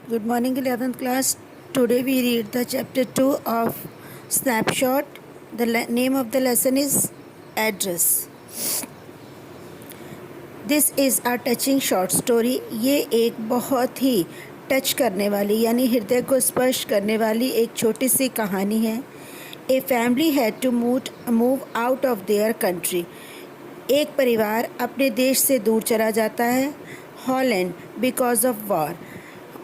Good morning, 11th class. Today we read the chapter 2 of Snapshot. The name of the lesson is Address. This is a touching short story. ये एक बहुत ही touch करने वाली यानी हृदय को स्पर्श करने वाली एक छोटी सी कहानी है. A family had to move out of their country. एक परिवार अपने देश से दूर चला जाता है. हॉलैंड बिकॉज ऑफ वॉर,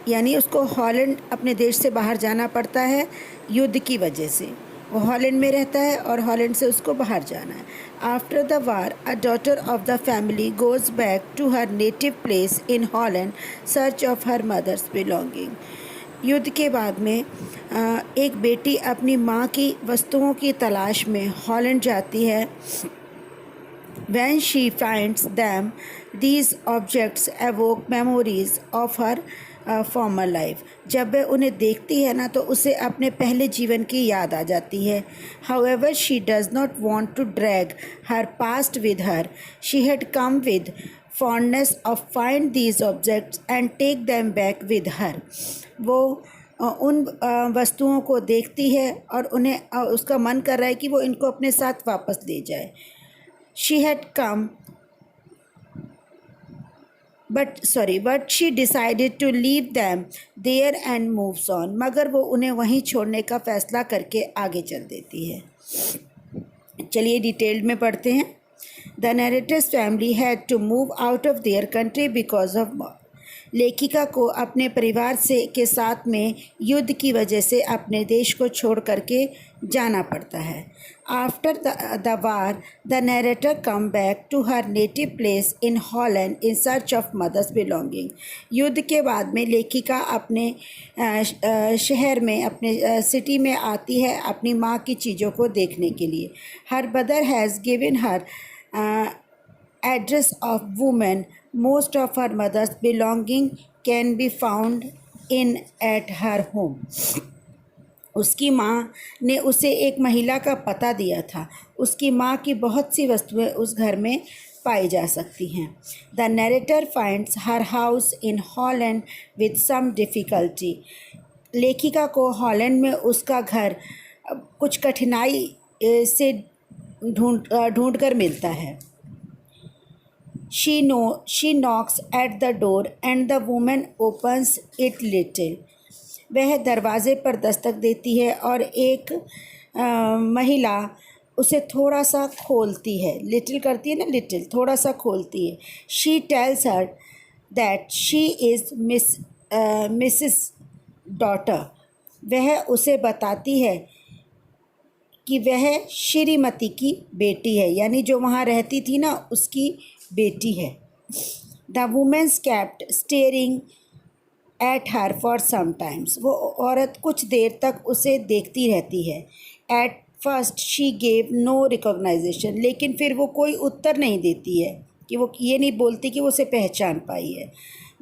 यानी उसको हॉलैंड अपने देश से बाहर जाना पड़ता है युद्ध की वजह से. वो हॉलैंड में रहता है और हॉलैंड से उसको बाहर जाना है. After the war a daughter of the family goes back to her native place in Holland search of her mother's belonging. युद्ध के बाद में एक बेटी अपनी माँ की वस्तुओं की तलाश में हॉलैंड जाती है. When she finds them, these objects evoke memories of her former life. जब वह उन्हें देखती है ना तो उसे अपने पहले जीवन की याद आ जाती है. However, she does not want to drag her past with her. She had come with fondness of find these objects and take them back with her. वो उन वस्तुओं को देखती है और उन्हें उसका मन कर रहा है कि वो इनको अपने साथ वापस ले जाए. She had come, but she decided to leave them there and moves on. मगर वो उन्हें वहीं छोड़ने का फैसला करके आगे चल देती है. चलिए डिटेल्ड में पढ़ते हैं. The narrator's family had to move out of their country because of war. लेखिका को अपने परिवार से के साथ में युद्ध की वजह से अपने देश को छोड़ करके जाना पड़ता है. After the war the narrator come back to her native place in Holland in search of mother's belonging. युद्ध के बाद में लेखिका अपने शहर में अपने सिटी में आती है अपनी माँ की चीज़ों को देखने के लिए. Her mother has given her address of woman. Most of her mother's belonging can be found in at her home. उसकी माँ ने उसे एक महिला का पता दिया था. उसकी माँ की बहुत सी वस्तुएं उस घर में पाई जा सकती हैं. The narrator finds her house in Holland with some difficulty. लेखिका को हॉलैंड में उसका घर कुछ कठिनाई से ढूंढ कर मिलता है. She knocks at the door and the woman opens it little. वह दरवाज़े पर दस्तक देती है और एक महिला उसे थोड़ा सा खोलती है. लिटिल करती है ना, लिटिल थोड़ा सा खोलती है. She tells her that she is Mrs. Daughter. वह उसे बताती है कि वह श्रीमती की बेटी है, यानी जो वहाँ रहती थी ना उसकी बेटी है. The women's kept staring at her for some times. वो औरत कुछ देर तक उसे देखती रहती है. At first she gave no recognisation. लेकिन फिर वो कोई उत्तर नहीं देती है, कि वो ये नहीं बोलती कि वो उसे पहचान पाई है.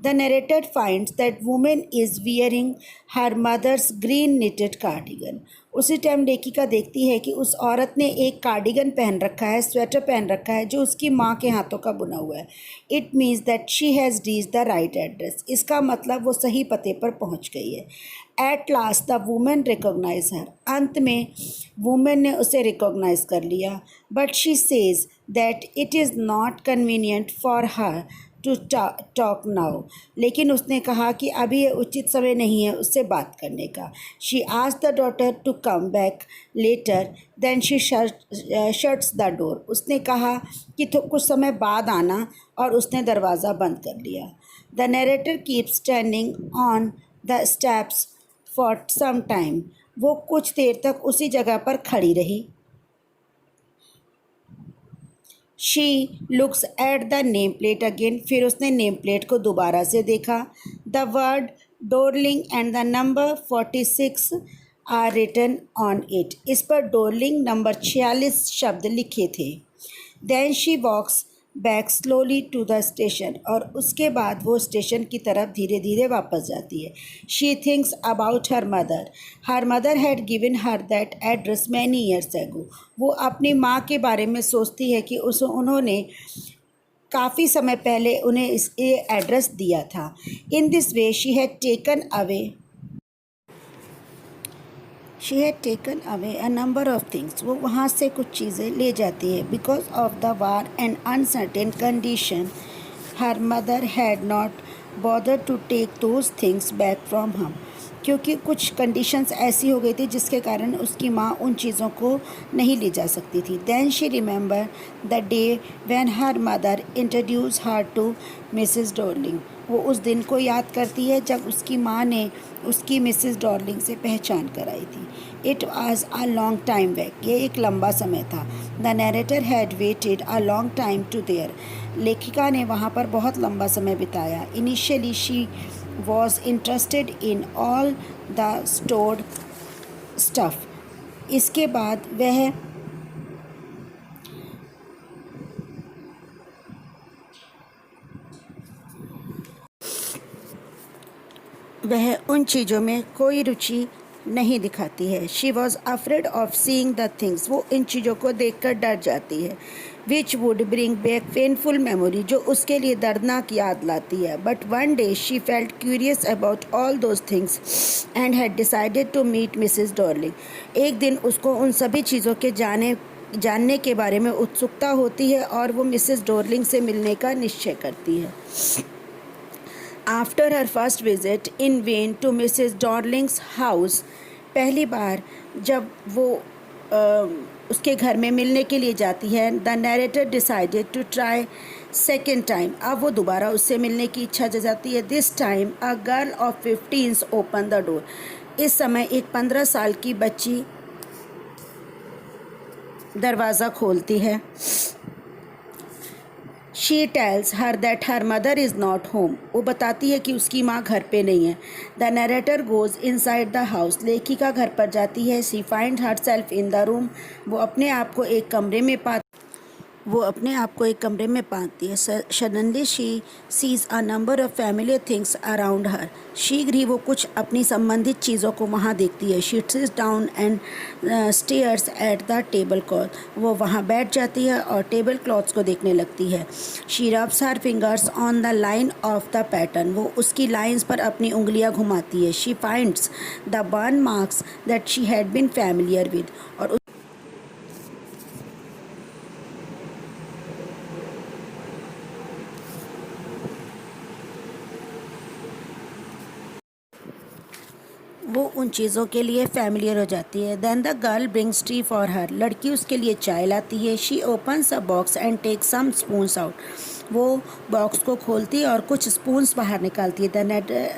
The narrator finds that women is wearing her mother's green knitted cardigan. उसी टाइम लेखिका देखती है कि उस औरत ने एक कार्डिगन पहन रखा है, स्वेटर पहन रखा है जो उसकी माँ के हाथों का बुना हुआ है. It means that she has reach the right address. इसका मतलब वो सही पते पर पहुँच गई है. At last the women recognize her. अंत में वुमेन ने उसे रिकॉग्नाइज कर लिया. But she says that it is not convenient for her to talk now. लेकिन उसने कहा कि अभी ये उचित समय नहीं है उससे बात करने का. She asked the daughter to come back later then she shuts the door. उसने कहा कि कुछ समय बाद आना और उसने दरवाज़ा बंद कर लिया. The narrator keep standing on the steps for some time. वो कुछ देर तक उसी जगह पर खड़ी रही. She looks at the name plate again. फिर उसने नेम प्लेट को दोबारा से देखा. The word Dorling and the number 46 are written on it. इस पर डोरलिंग नंबर 46 शब्द लिखे थे. Then she walks back slowly to the station. और उसके बाद वो स्टेशन की तरफ धीरे धीरे वापस जाती है. She thinks about her mother. Her mother had given her that address many years ago. वो अपनी माँ के बारे में सोचती है कि उन्होंने काफ़ी समय पहले उन्हें ये एड्रेस दिया था। In this way she had taken away a number of things. वो वहाँ से कुछ चीज़ें ले जाती है। Because of the war and uncertain condition her mother had not bother to take those things back from them. क्योंकि कुछ कंडीशंस ऐसी हो गई थी जिसके कारण उसकी माँ उन चीज़ों को नहीं ले जा सकती थी। Then she remember the day when her mother introduce her to Mrs Dorling. वो उस दिन को याद करती है जब उसकी माँ ने उसकी मिसेस डॉर्लिंग से पहचान कराई थी। It was a long time back. ये एक लंबा समय था। The narrator had waited a long time to there. लेखिका ने वहाँ पर बहुत लंबा समय बिताया। Initially she was interested in all the stored stuff. इसके बाद वह उन चीज़ों में कोई रुचि नहीं दिखाती है। She was afraid of seeing the things. वो इन चीज़ों को देखकर डर जाती है। Which would bring back painful memory. जो उसके लिए दर्दनाक याद लाती है। But one day she felt curious about all those things and had decided to meet Mrs Dorling. एक दिन उसको उन सभी चीज़ों के जानने के बारे में उत्सुकता होती है और वो मिसेस डॉर्लिंग से मिलने का निश्चय करती है। After her first visit in when to Mrs Dorling's house. पहली बार जब वो उसके घर में मिलने के लिए जाती है, the narrator decided to try second time. अब वो दोबारा उससे मिलने की इच्छा जताती है। This time a girl of 15 open the door. इस समय एक 15 साल की बच्ची दरवाज़ा खोलती है। She tells her that her mother is not home. वो बताती है कि उसकी माँ घर पे नहीं है। The narrator goes inside the house. लेखिका घर पर जाती है। She find her self in the room. वो अपने आप को एक कमरे में पाती है। Suddenly she sees a number of familiar things around her. शीघ्र ही वो कुछ अपनी संबंधित चीज़ों को वहाँ देखती है। She seats down and stairs at the table cloth. वो वहाँ बैठ जाती है और टेबल क्लॉथ्स को देखने लगती है। She rubs her fingers on the line of the pattern. वो उसकी लाइंस पर अपनी उंगलियाँ घुमाती है। She finds the burn marks that she had been familiar with. और वो उन चीज़ों के लिए फैमिलियर हो जाती है। Then the girl brings tea for her. लड़की उसके लिए चाय लाती है। She opens a box and take some spoons out. वो बॉक्स को खोलती है और कुछ स्पून्स बाहर निकालती है।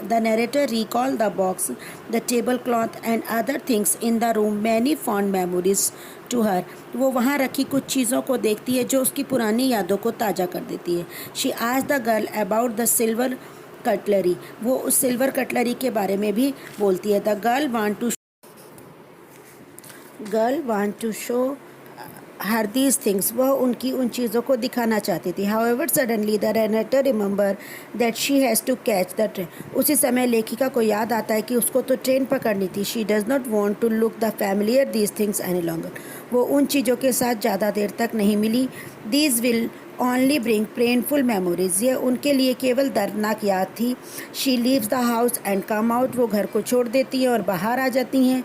The narrator recall the box the table cloth and other things in the room many fond memories to her. वो वहाँ रखी कुछ चीज़ों को देखती है जो उसकी पुरानी यादों को ताज़ा कर देती है। She asked the girl about the silver cutlery. वो उस सिल्वर कटलरी के बारे में भी बोलती है। The girl want to show her these things. वह उनकी उन चीज़ों को दिखाना चाहती थी। However suddenly the narrator remember that she has to catch the train. उसी समय लेखिका को याद आता है कि उसको तो ट्रेन पकड़नी थी। She does not want to look the familiar these things any longer. वो उन चीज़ों के साथ ज़्यादा देर तक नहीं मिली। These will only bring painful memories. ये उनके लिए केवल दर्दनाक याद थी। She leaves the house and come out. वो घर को छोड़ देती हैं और बाहर आ जाती हैं।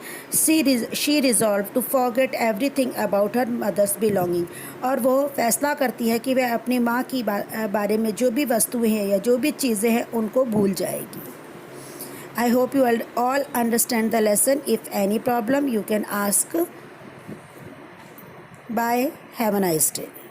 She resolve to forget everything about her mother's belonging. और वो फैसला करती है कि वह अपनी माँ की बारे में जो भी वस्तुएं हैं या जो भी चीज़ें हैं उनको भूल जाएगी। I hope you all understand the lesson. If any problem, you can ask. Bye. Have a nice day.